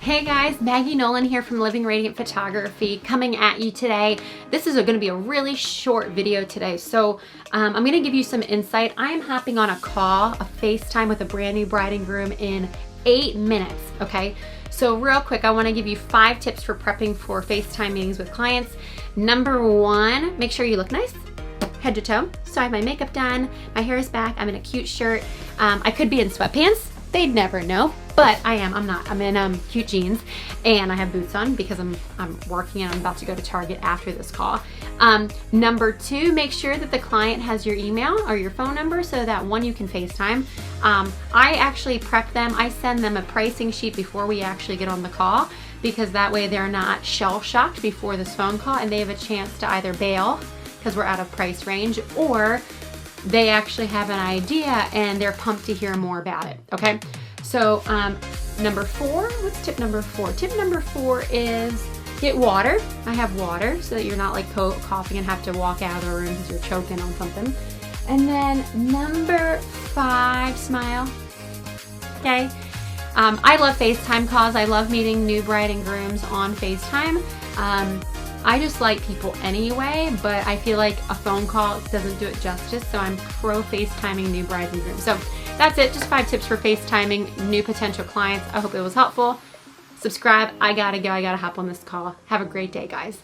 Hey guys, Maggie Nolan here from Living Radiant Photography coming at you today. This is going to be a really short video today, so I'm going to give you some insight. I am hopping on a call, a FaceTime with a brand new bride and groom in 8 minutes, okay? So real quick, I want to give you 5 tips for prepping for FaceTime meetings with clients. Number 1, make sure you look nice, head to toe. So I have my makeup done, my hair is back, I'm in a cute shirt. I could be in sweatpants. They'd never know, but I am. I'm not. I'm in cute jeans, and I have boots on because I'm working and I'm about to go to Target after this call. Number 2, make sure that the client has your email or your phone number so that one, you can FaceTime. I actually prep them. I send them a pricing sheet before we actually get on the call, because that way they're not shell shocked before this phone call and they have a chance to either bail because we're out of price range, or they actually have an idea and they're pumped to hear more about it, okay? So number 4, what's tip number 4? Tip number 4 is get water. I have water so that you're not like coughing and have to walk out of the room because you're choking on something. And then number 5, smile, okay? I love FaceTime calls. I love meeting new bride and grooms on FaceTime. I just like people anyway, but I feel like a phone call doesn't do it justice, so I'm pro FaceTiming new brides and grooms. So that's it, just 5 tips for FaceTiming new potential clients. I hope it was helpful. Subscribe. I gotta go, I gotta hop on this call. Have a great day, guys.